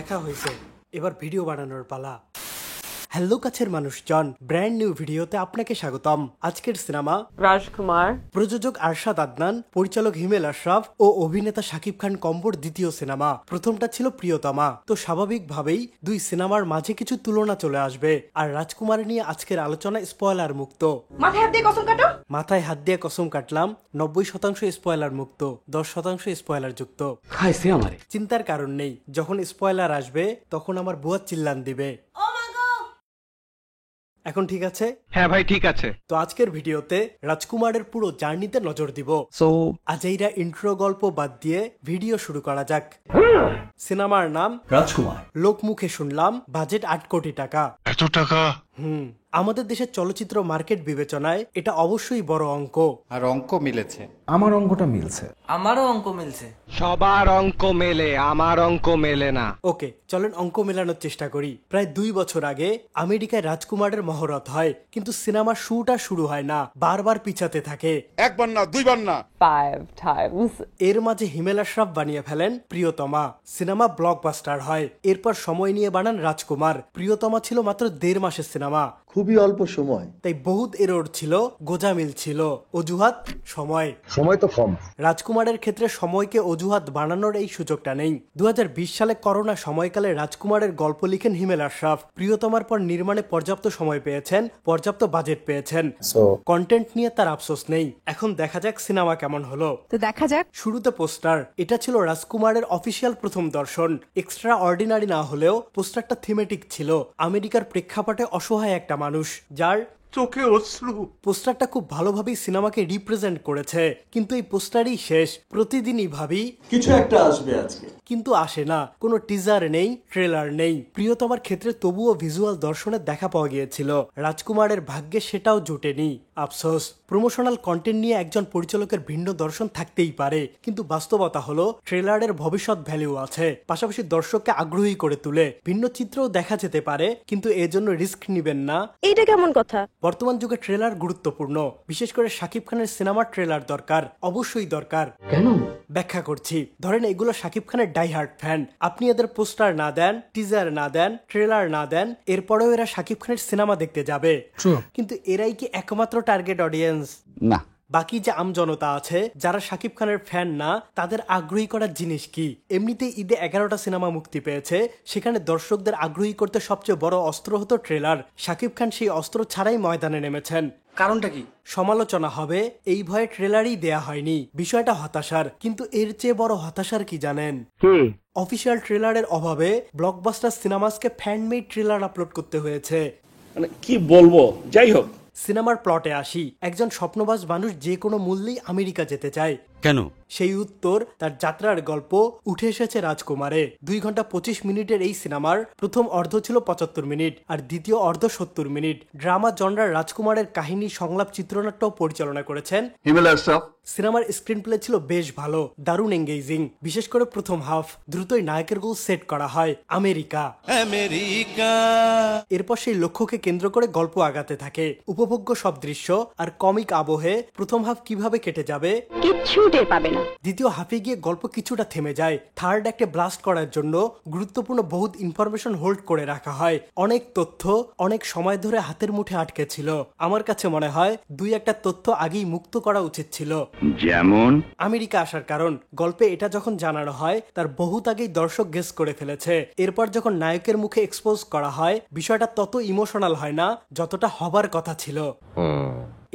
দেখা হয়েছে, এবার ভিডিও বানানোর পালা। হ্যালো কাছের মানুষজন, ব্র্যান্ড নিউ ভিডিওতে আপনাকে স্বাগতম। আজকের সিনেমা রাজকুমার, প্রযোজক আরশাদ আদনান, পরিচালক হিমেল আশরাফ ও অভিনেতা শাকিব খান কম্বোর দ্বিতীয় সিনেমা। প্রথমটা ছিল প্রিয়তমা, তো স্বাভাবিকভাবেই দুই সিনেমার মাঝে কিছু তুলনা চলে আসবে। আর রাজকুমার নিয়ে আজকের আলোচনা স্পয়লার মুক্ত। মাথায় হাত দিয়ে কসম কাটো। মাথায় হাত দিয়ে কসম কাটলাম। 90% স্পয়লার মুক্ত, 10% স্পয়লার যুক্ত। খাইছে আমারে। চিন্তার কারণ নেই, যখন স্পয়লার আসবে তখন আমার বুয়া চিল্লান দিবে। এখন ঠিক আছে? হ্যাঁ ভাই ঠিক আছে। তো আজকের ভিডিওতে রাজকুমারের পুরো জার্নিতে নজর দিব। আজেইরা ইন্ট্রো গল্প বাদ দিয়ে ভিডিও শুরু করা যাক। সিনেমার নাম রাজকুমার। লোকমুখে শুনলাম বাজেট 8 কোটি টাকা। এত টাকা? আমাদের দেশের চলচ্চিত্র মার্কেট বিবেচনায় এটা অবশ্যই বড় অঙ্ক। আর অঙ্ক মিলেছে। আমার অঙ্কটা মিলছে। আমারও অঙ্ক মিলছে। সবার অঙ্ক মেলে, আমার অঙ্ক মেলে না। ওকে, চলেন অঙ্ক মেলানোর চেষ্টা করি। প্রায় 2 বছর আগে আমেরিকায় রাজকুমারের মহরত হয়, কিন্তু সিনেমার শুটা শুরু হয় না, বারবার পিছাতে থাকে। একবার না, দুইবার না। 5 times। এর মাঝে হিমেল আশরাফ বানিয়ে ফেলেন প্রিয়তমা। সিনেমা ব্লকবাস্টার হয়। এরপর সময় নিয়ে বানান রাজকুমার। প্রিয়তমা ছিল মাত্র 1.5 মাসের সিনেমা, খুবই অল্প সময়, তাই বহুত এরর ছিল, গোজামিল ছিল। অজুহাত সময় তো কম। রাজকুমারের ক্ষেত্রে সময়কে অজুহাত বানানোর এই সুযোগটা নেই। 2020 সালে করোনা সময়কালে রাজকুমারের গল্প লিখেন হিমেল আশরাফ। প্রিয়তমার পর নির্মাণে পর্যাপ্ত সময় পেয়েছেন, পর্যাপ্ত বাজেট পেয়েছেন, কন্টেন্ট নিয়ে তার আফসোস নেই। এখন দেখা যাক সিনেমা কেমন হলো। তো দেখা যাক। শুরুতে পোস্টার। এটা ছিল রাজকুমারের অফিসিয়াল প্রথম দর্শন। এক্সট্রা অর্ডিনারি না হলেও পোস্টারটা থিমেটিক ছিল। আমেরিকার প্রেক্ষাপটে অসহায় একটা মানুষ যার চোখে অশ্রু। পোস্টারটা খুব ভালোভাবেই সিনেমাকে রিপ্রেজেন্ট করেছে। কিন্তু এই পোস্টারই শেষ। প্রতিদিনই ভাবি কিছু একটা আসবে আজকে, কিন্তু আসে না। কোনো টিজার নেই, ট্রেলার নেই। প্রিয়তমার ক্ষেত্রে তবুও ভিজুয়াল দর্শনের দেখা পাওয়া গিয়েছিল। রাজকুমারের ভাগ্যে সেটাও জুটেনি, আফসোস। প্রমোশনাল কন্টেন্ট নিয়ে একজন পরিচালকের ভিন্ন দর্শন থাকতেই পারে, কিন্তু বাস্তবতা হলো ট্রেলারের ভবিষ্যৎ ভ্যালু আছে, পাশাপাশি দর্শককে আগ্রহী করে তুলে। ভিন্ন চিত্রও দেখা যেতে পারে, কিন্তু এজন্য রিস্ক নিবেন না। এইটা কেমন কথা? বর্তমান যুগে ট্রেলার গুরুত্বপূর্ণ, বিশেষ করে শাকিব খানের সিনেমার ট্রেলার দরকার, অবশ্যই দরকার। কেন? ব্যাখ্যা করছি। ধরেন এগুলো শাকিব খানের ডাই হার্ট ফ্যান। আপনি এদের পোস্টার না দেন, টিজার না দেন, ট্রেলার না দেন, এরপরেও এরা শাকিব খানের সিনেমা দেখতে যাবে। কিন্তু এরাই কি একমাত্র টার্গেট অডিয়েন্স? না। বাকি যে আমজনতা আছে যারা শাকিব খানের ফ্যান না, তাদের আগ্রহী করার জিনিস কি? এমনিতেই ঈদে 11টা সিনেমা মুক্তি পেয়েছে, সেখানে দর্শকদের আগ্রহী করতে সবচেয়ে বড় অস্ত্র হতো ট্রেলার। শাকিব খান সেই অস্ত্র ছাড়াই ময়দানে নেমেছেন। কারণটা কি? সমালোচনা হবে এই ভয়ে ট্রেলারই দেয়া হয়নি। বিষয়টা হতাশার, কিন্তু এর চেয়ে বড় হতাশার কি জানেন? অফিসিয়াল ট্রেলারের অভাবে ব্লকবাস্টার সিনেমাসকে ফ্যানমেড ট্রেলার আপলোড করতে হয়েছে। মানে কি বলবো, যাই হোক। সিনেমার প্লটে আসি। একজন স্বপ্নবাজ মানুষ যে কোনো মূল্যেই আমেরিকা যেতে চায়। কেন? সেই উত্তর তার যাত্রার গল্প উঠে এসেছে রাজকুমারে। 2 ঘন্টা 25 মিনিটের এই সিনেমার প্রথম অর্ধ ছিল 75 মিনিট আর দ্বিতীয় অর্ধ 70 মিনিট। ড্রামা জনরার রাজকুমারের কাহিনী, সংলাপ, চিত্রনাট্য পরিচালনা করেছেন হিমেল আশরাফ। সিনেমার স্ক্রিন প্লে ছিল বেশ ভালো, দারুণ এঙ্গেজিং। বিশেষ করে প্রথম হাফ। দ্রুতই নায়কের গোল সেট করা হয়, আমেরিকা। এরপর সেই লক্ষ্যকে কেন্দ্র করে গল্প আগাতে থাকে। উপভোগ্য সব দৃশ্য আর কমিক আবহে প্রথম হাফ কিভাবে কেটে যাবে কিচ্ছু টের পাবে না। দ্বিতীয় হাফে গিয়ে গল্প কিছুটা থেমে যায়। থার্ড অ্যাক্টে ব্লাস্ট করার জন্য গুরুত্বপূর্ণ বহুত ইনফরমেশন হোল্ড করে রাখা হয়। অনেক তথ্য অনেক সময় ধরে হাতের মুঠে আটকে ছিল। আমার কাছে মনে হয় 2-1টা তথ্য আগেই মুক্ত করা উচিত ছিল। যেমন আমেরিকা আসার কারণ। গল্পে এটা যখন জানানো হয় তার বহুত আগেই দর্শক গেস করে ফেলেছে। এরপর যখন নায়কের মুখে এক্সপোজ করা হয়, বিষয়টা তত ইমোশনাল হয় না যতটা হবার কথা ছিল।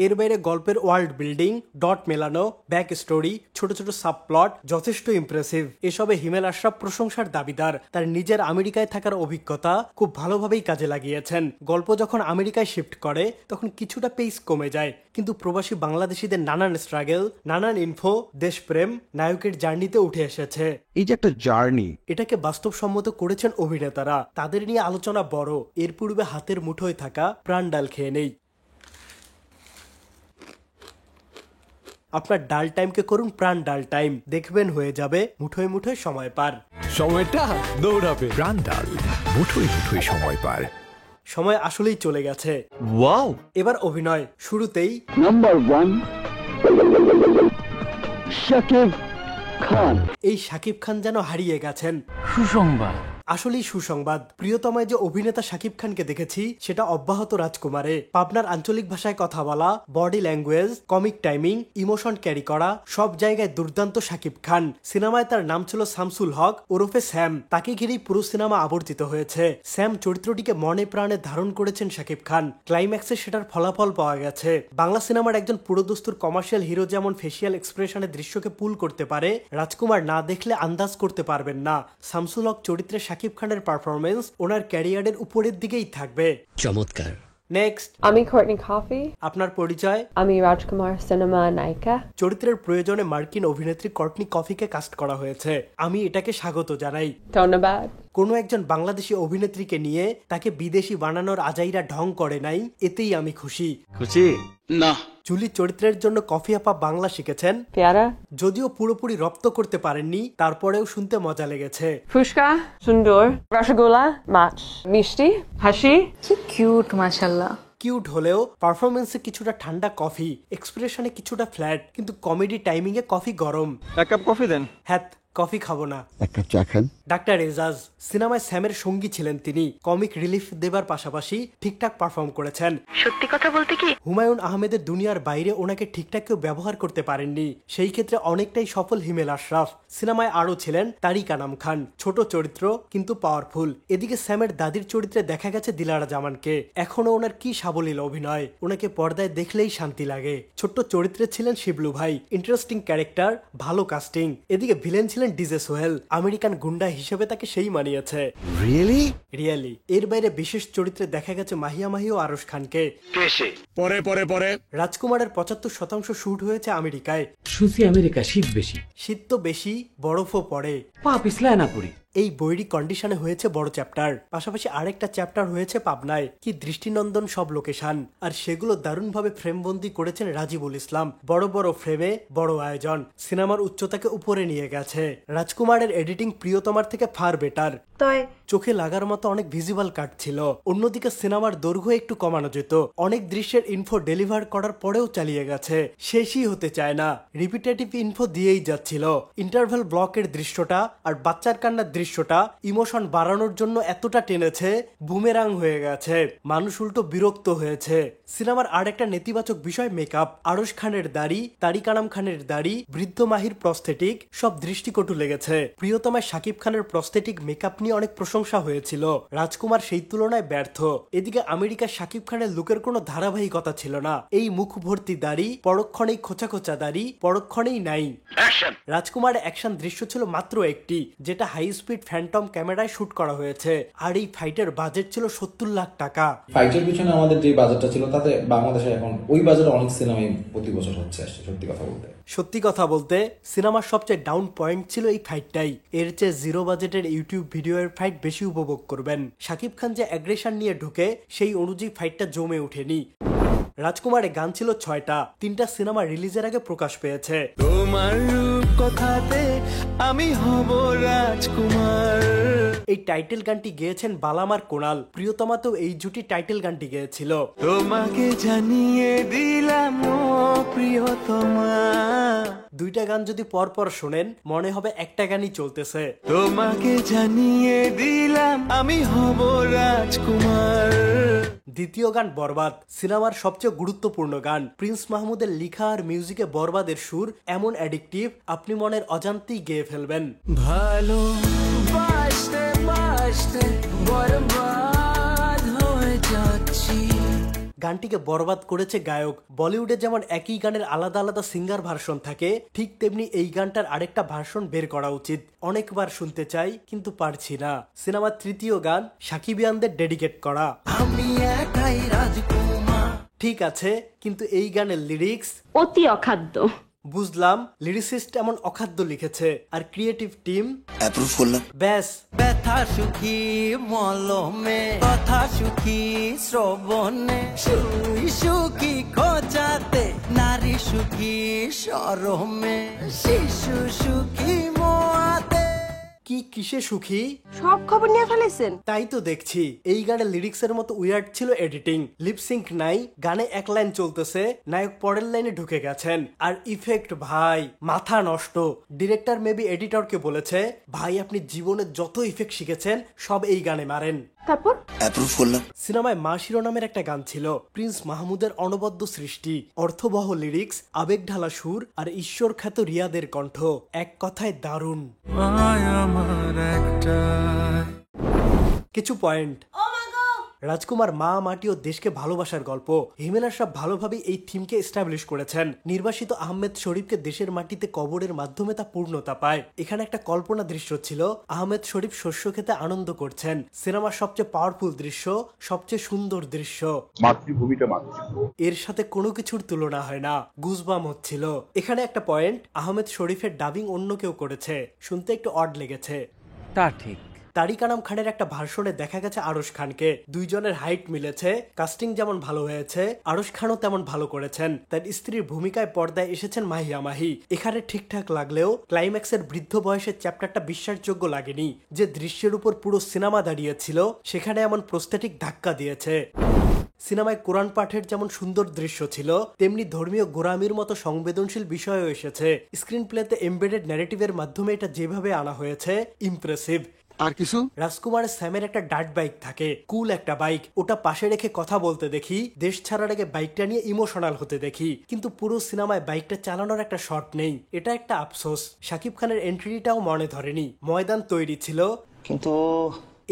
এর বাইরে গল্পের ওয়ার্ল্ড বিল্ডিং, ডট মেলানো, ব্যাক স্টোরি, ছোট ছোট সাবপ্লট যথেষ্ট ইমপ্রেসিভ। এসবে হিমেল আশরাফ প্রশংসার দাবিদার। তার নিজের আমেরিকায় থাকার অভিজ্ঞতা খুব ভালোভাবেই কাজে লাগিয়েছেন। গল্প যখন আমেরিকায় শিফট করে তখন কিছুটা পেস কমে যায়, কিন্তু প্রবাসী বাংলাদেশিদের নানান স্ট্রাগল, নানান ইনফো, দেশপ্রেম নায়কের জার্নিতে উঠে এসেছে। এই যে একটা জার্নি, এটাকে বাস্তবসম্মত করেছেন অভিনেতারা। তাদের নিয়ে আলোচনা বড়। এর পূর্বে হাতের মুঠোয় থাকা প্রাণ ডাল খেয়ে নেই। আপনার ডাল টাইমকে করুন প্রাণ ডাল টাইম, দেখবেন হয়ে যাবে মুঠোয় মুঠোয় সময় পার। সময়টা দৌড়াবে। প্রাণ ডাল, মুঠোয় মুঠোয় সময় পার। সময় আসলেই চলে গেছে। ওয়াও! এবার অভিনয়। শুরুতেই নাম্বার 1 শাকিব খান। এই শাকিব খান যেন হারিয়ে গেছেন। সুসংবাদ। আসলেই সুসংবাদ, প্রিয়তমায় যে অভিনেতা শাকিব খানকে দেখেছি সেটা অব্যাহত রাজকুমারে। পাবনার আঞ্চলিক ভাষায় কথা বলা, body language, comic timing, emotion carry করা, সব জায়গায় দুর্দান্ত শাকিব খান। সিনেমায় তার নাম ছিল শামসুল হক ওরফে স্যাম। তাকে ঘিরেই পুরো সিনেমা আবর্তিত হয়েছে। স্যাম চরিত্রটিকে মনে প্রাণে ধারণ করেছেন শাকিব খান। ক্লাইম্যাক্সে সেটার ফলাফল পাওয়া গেছে। বাংলা সিনেমার একজন পুরোদস্তুর কমার্শিয়াল হিরো যেমন ফেসিয়াল এক্সপ্রেশনের দৃশ্যকে পুল করতে পারে, রাজকুমার না দেখলে আন্দাজ করতে পারবেন না শামসুল হক চরিত্রে শাকিব খানের পারফরমেন্স ওনার ক্যারিয়ারের উপরের দিকেই থাকবে। চমৎকার। নেক্সট, আমি কর্টনি কফি। আপনার পরিচয়? আমি রাজকুমার সিনেমা নায়িকা। চরিত্রের প্রয়োজনে মার্কিন অভিনেত্রী কর্টনি কফিকে কাস্ট করা হয়েছে। আমি এটাকে স্বাগত জানাই। ধন্যবাদ। কোনো একজন বাংলাদেশি অভিনেত্রীকে নিয়ে তাকে বিদেশি বানানোর আজাইরা ঢং করে নাই, এতেই আমি খুশি। খুশি না। জুলি চরিত্রের জন্য কফি আপা বাংলা শিখেছেন। পেয়ারা। যদিও পুরোপুরি রপ্ত করতে পারেননি, তারপরেও শুনতে মজা লেগেছে। ফুচকা। সুন্দর। রসগোল্লা। মাছ। মিষ্টি। হাসি। কি কিউট মাশাআল্লাহ। কিউট হলেও পারফরমেন্সে কিছুটা ঠান্ডা কফি, এক্সপ্রেশনে কিছুটা ফ্ল্যাট, কিন্তু কমেডি টাইমিং এ কফি গরম। এক কাপ কফি দেন। হ্যাঁ, কফি খাবো না। এক কাপ চা খান। ডাক্তার এজাজ সিনেমায় স্যামের সঙ্গী ছিলেন। তিনি কমিক রিলিফ দেবার পাশাপাশি ঠিকঠাক পারফর্ম করেছেন। সত্যি কথা বলতে কি, হুমায়ুন আহমেদের দুনিয়ার বাইরে ওনাকে ঠিকঠাক কেউ ব্যবহার করতে পারেননি। সেই ক্ষেত্রে অনেকটাই সফল হিমেল আশরাফ। সিনেমায় আরো ছিলেন তারিক আনাম খান, ছোট চরিত্র কিন্তু পাওয়ারফুল। এদিকে স্যামের দাদির চরিত্রে দেখা গেছে দিলারা জামানকে। এখনো ওনার কি সাবলীল অভিনয়, ওনাকে পর্দায় দেখলেই শান্তি লাগে। ছোট্ট চরিত্রে ছিলেন শিবলু ভাই, ইন্টারেস্টিং ক্যারেক্টার, ভালো কাস্টিং। এদিকে ভিলেন ছিলেন ডিজে সোহেল, আমেরিকান গুন্ডা হিসেবে তাকে সেই মানিয়েছে। রিয়েলি এর বাইরে বিশেষ চরিত্রে দেখা গেছে মাহিয়া মাহি ও আরশ খানকে। পরে পরে পরে রাজকুমারের 75% শুট হয়েছে আমেরিকায়। শুধু আমেরিকা শীত বেশি, শীত তো বেশি, বরফও পড়ে। পা পিছলায় না পড়ি। এই বৈরী কন্ডিশনে হয়েছে বড় চ্যাপ্টার, পাশাপাশি আরেকটা চ্যাপ্টার হয়েছে পাবনায়। কি দৃষ্টিনন্দন সব লোকেশন, আর সেগুলো দারুণভাবে ফ্রেমবন্দি করেছেন রাজিবুল ইসলাম। বড় বড় ফ্রেমে বড় আয়োজন, সিনেমার উচ্চতাকে উপরে নিয়ে গেছে। রাজকুমারের এডিটিং প্রিয়তমার থেকে ফার বেটার। চোখে লাগার মতো অনেক ভিজিবল কাট ছিল। অন্যদিকে সিনেমার দৈর্ঘ্য একটু কমানো যেত। অনেক দৃশ্যের ইনফো ডেলিভার করার পরেও চালিয়ে গেছে, শেষই হতে চায় না। রিপিটেটিভ ইনফো দিয়েই যাচ্ছিল। ইন্টারভেল ব্লকের দৃশ্যটা আর বাচ্চার কান্নার দৃশ্যটা ইমোশন বাড়ানোর জন্য এতটা টেনেছে, বুমেরাং হয়ে গেছে। মানুষ উল্টো বিরক্ত হয়েছে। সিনেমার আর একটা নেতিবাচক বিষয় মেকআপ। আরশ খানের দাড়ি, তারিক আনাম খানের দাড়ি, বৃদ্ধ মাহির প্রস্থেটিক সব দৃষ্টিকটু লেগেছে। প্রিয়তমায় শাকিব খানের প্রস্থেটিক মেকআপ নিয়ে অনেক প্রশংসা হয়েছিল। রাজকুমার সেই তুলনায় ব্যর্থ। এদিকে আমেরিকার শাকিব খানের লুকের কোনো ধারাবাহিকতা ছিল না। এই মুখ ভর্তি দাড়ি, পরক্ষণেই খোঁচা খোঁচা দাড়ি, পরক্ষণেই নাই। রাজকুমারের অ্যাকশন দৃশ্য ছিল মাত্র একটি, যেটা হাই স্পিড ফ্যান্টম ক্যামেরায় শুট করা হয়েছে। আর এই ফাইটের বাজেট ছিল 70 লাখ টাকা। ফাইটের পিছনে আমাদের যে বাজেটটা ছিল তাতে বাংলাদেশে এখন ওই বাজেটে অনেক সিনেমাই প্রতি বছর হচ্ছে। সত্যি কথা বলতে সিনেমার সবচেয়ে ডাউন পয়েন্ট ছিল এই ফাইটটাই। এর চেয়ে জিরো বাজেটের ইউটিউব ভিডিওর ফাইট বেশি উপভোগ করবেন। শাকিব খান যে অ্যাগ্রেশন নিয়ে ঢুকে সেই অনুযায়ী ফাইটটা জমে ওঠেনি। রাজকুমারে গান ছিল 6টা, 3টা সিনেমা রিলিজের আগে প্রকাশ পেয়েছে। তোমার কথাতে আমি হব রাজকুমার। এই টাইটেল গানটি গেয়েছেন বালাম আর কোনাল। প্রিয়তমাতেও এই জুটি টাইটেল গানটি গেয়েছিল। তোমাকে জানিয়ে দিলাম ও প্রিয়তমা। দুইটা গান যদি পরপর শোনেন মনে হবে একটা গানই চলতেছে। তোমাকে জানিয়ে দিলাম আমি হব রাজকুমার। দ্বিতীয় গান বরবাদ, সিনেমার সবচেয়ে গুরুত্বপূর্ণ গান। প্রিন্স মাহমুদের লিখা আর মিউজিকে বরবাদের সুর এমন অ্যাডিকটিভ, আপনি মনের অজান্তেই গেয়ে ফেলবেন। ভালো বাসতে বাসতে বরবাদ হয়ে যাচ্ছি। গানটিকে বরবাদ করেছে গায়ক। বলিউডে যেমন একই গানের আলাদা আলাদা সিঙ্গার ভার্সন থাকে, ঠিক তেমনি এই গানটার আরেকটা ভার্সন বের করা উচিত। অনেকবার শুনতে চাই কিন্তু পারছি না। সিনেমার তৃতীয় গান সাকিবিয়ানদের ডেডিকেট করা। আমি একাই রাজকুমার। ঠিক আছে, কিন্তু এই গানের লিরিক্স অতি অখাদ্য। বুঝলাম লিরিসিস্ট এমন অখাদ্য লিখেছে, আর ক্রিয়েটিভ টিম অ্যাপ্রুভ করলাম। ব্যাস। ব্যথা সুখী মলমে, কথা সুখী শ্রবণে, সুই সুখী খোঁজাতে, নারী সুখী শরমে, শিশু সুখী মোয়াতে। কি কিসে সুখী? সব খবর নিয়ে ফেলেছেন। তাই তো দেখছি। এই গানের লিরিক্সের মতো উইয়ার্ড ছিল এডিটিং, লিপসিঙ্ক নাই, গানে এক লাইন চলতেছে, নায়ক পরের লাইনে ঢুকে গেছেন, আর ইফেক্ট ভাই মাথা নষ্ট। ডিরেক্টর মেবি এডিটরকে বলেছে, ভাই আপনি জীবনে যত ইফেক্ট শিখেছেন সব এই গানে মারেন। তারপর অ্যাপ্রুভ করলাম। সিনেমায় মা শিরোনামের একটা গান ছিল, প্রিন্স মাহমুদের অনবদ্য সৃষ্টি, অর্থবহ লিরিক্স, আবেগ ঢালা সুর আর ঈশ্বর খ্যাত রিয়াদের কণ্ঠ, এক কথায় দারুণ। কিছু পয়েন্ট। রাজকুমার মা, মাটি ও দেশকে ভালোবাসার গল্প। হিমেল আশরাফ ভালোভাবে এই থিমকে এস্টাবলিশ করেছেন। নির্বাসিত আহমেদ শরীফকে দেশের মাটিতে কবরের মাধ্যমে তা পূর্ণতা পায়। এখানে একটা কল্পনা দৃশ্য ছিল, আহমেদ শরীফ শস্য খেতে আনন্দ করছেন। সিনেমার সবচেয়ে পাওয়ারফুল দৃশ্য, সবচেয়ে সুন্দর দৃশ্য। মাতৃভূমিটা এর সাথে কোনো কিছুর তুলনা হয় না, গুজবাম হচ্ছিল। এখানে একটা পয়েন্ট, আহমেদ শরীফের ডাবিং অন্য কেউ করেছে, শুনতে একটু অড লেগেছে। তা ঠিক। তারিক আনাম খানের একটা ভার্সনে দেখা গেছে আরশ খানকে, দুইজনের হাইট মিলেছে, কাস্টিং যেমন ভালো হয়েছে, আরশ খানও তেমন ভালো করেছেন। তার স্ত্রীর ভূমিকায় পর্দায় এসেছেন মাহিয়া মাহি। এখানে ঠিকঠাক লাগলেও ক্লাইম্যাক্সের বৃদ্ধ বয়সের চ্যাপ্টারটা বিশ্বাসযোগ্য লাগেনি। যে দৃশ্যের উপর পুরো সিনেমা দাঁড়িয়েছিল সেখানে এমন প্রস্থেটিক ধাক্কা দিয়েছে। সিনেমায় কোরআন পাঠের যেমন সুন্দর দৃশ্য ছিল, তেমনি ধর্মীয় গোরামির মতো সংবেদনশীল বিষয়ও এসেছে। স্ক্রিন প্লেতে এমবেডেড ন্যারেটিভের মাধ্যমে এটা যেভাবে আনা হয়েছে, ইমপ্রেসিভ। আর কিছু? রাজকুমারের স্যামের একটা ডার্ট বাইক থাকে, কুল একটা বাইক, ওটা পাশে রেখে কথা বলতে দেখি, দেশ ছাড়ার আগে বাইকটা নিয়ে ইমোশনাল হতে দেখি, কিন্তু পুরো সিনেমায় বাইকটা চালানোর একটা শট নেই। এটা একটা আফসোস। শাকিব খানের এন্ট্রিটাও মনে ধরেনি। ময়দান তৈরি ছিল কিন্তু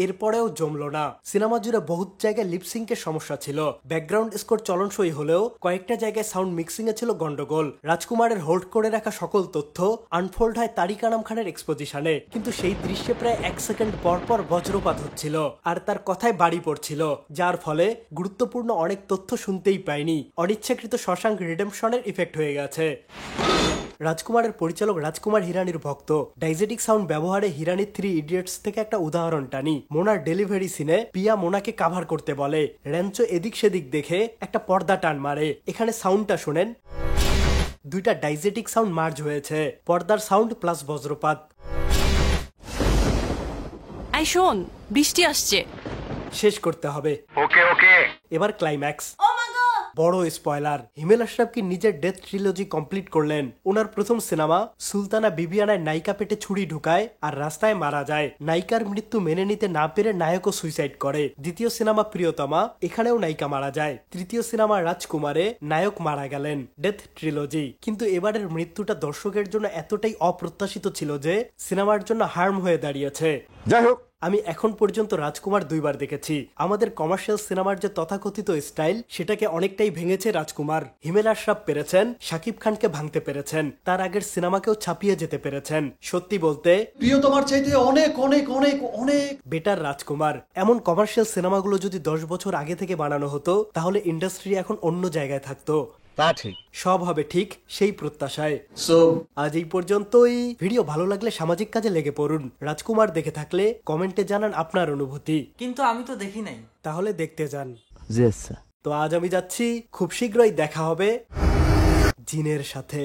এরপরেও জমলো না। সিনেমা জুড়ে বহুত জায়গায় লিপসিংকের সমস্যা ছিল। ব্যাকগ্রাউন্ড স্কোর চলনসই হলেও কয়েকটা জায়গায় সাউন্ড মিক্সিং এ ছিল গন্ডগোল। রাজকুমারের হোল্ড করে রাখা সকল তথ্য আনফোল্ড হয় তারিক আনাম খানের এক্সপোজিশনে, কিন্তু সেই দৃশ্যে প্রায় 1 সেকেন্ড পর পর বজ্রপাত হচ্ছিল আর তার কথায় বাড়ি পড়ছিল, যার ফলে গুরুত্বপূর্ণ অনেক তথ্য শুনতেই পাইনি। অনিচ্ছাকৃত শশাঙ্ক রিডেম্পশনের ইফেক্ট হয়ে গেছে। রাজকুমারের পরিচালক রাজকুমার হিরানির ভক্ত। ডাইজেটিক সাউন্ড ব্যবহারে হিরানির 3 ইডিয়টস থেকে একটা উদাহরণ টানি। মোনার ডেলিভারি সিনে পিয়া মোনাকে কাভার করতে বলে, র্যাঞ্চো এদিক সেদিক দেখে একটা পর্দা টান মারে। এখানে সাউন্ডটা শোনেন, দুইটা ডাইজেটিক সাউন্ড মার্জ হয়েছে, পর্দার সাউন্ড প্লাস বজ্রপাত। এই শোন, বৃষ্টি আসছে। শেষ করতে হবে। ওকে ওকে। এবার ক্লাইম্যাক্স। বড় স্পয়লার, হিমেল আশরাফ কি নিজের ডেথ ট্রিলজি কমপ্লিট করলেন। ওনার প্রথম সিনেমা সুলতানা বিবিয়ানায় নায়িকা পেটে ছুরি ঢুকায় আর রাস্তায় মারা যায়। নায়িকার মৃত্যু মেনে নিতে না পেরে নায়কও সুইসাইড করে। দ্বিতীয় সিনেমা প্রিয়তমা, এখানেও নায়িকা মারা যায়। তৃতীয় সিনেমা রাজকুমারে নায়ক মারা গেলেন। Death trilogy. কিন্তু এবারের মৃত্যুটা দর্শকের জন্য এতটাই অপ্রত্যাশিত ছিল যে সিনেমার জন্য হার্ম হয়ে দাঁড়িয়েছে। যাই হোক, আমি এখন পর্যন্ত রাজকুমার 2 বার দেখেছি। আমাদের কমার্শিয়াল সিনেমার যে তথাকথিত স্টাইল, সেটাকে অনেকটাই ভেঙেছে রাজকুমার। হিমেল আশরাফ পেরেছেন, শাকিব খানকে ভাঙতে পেরেছেন, তার আগের সিনেমাকেও ছাপিয়ে যেতে পেরেছেন। সত্যি বলতে প্রিয়তমার চাইতে অনেক অনেক অনেক অনেক বেটার রাজকুমার। এমন কমার্শিয়াল সিনেমাগুলো যদি 10 বছর আগে থেকে বানানো হতো, তাহলে ইন্ডাস্ট্রি এখন অন্য জায়গায় থাকতো। তা ঠিক। সব হবে ঠিক, সেই প্রত্যাশায়। আজ এই পর্যন্তই। ভিডিও ভালো লাগলে সামাজিক কাজে লেগে পড়ুন। রাজকুমার দেখে থাকলে কমেন্টে জানান আপনার অনুভূতি। কিন্তু আমি তো দেখি নাই। তাহলে দেখতে যান। জেস। তো আজ আমি যাচ্ছি, খুব শীঘ্রই দেখা হবে জিনের সাথে।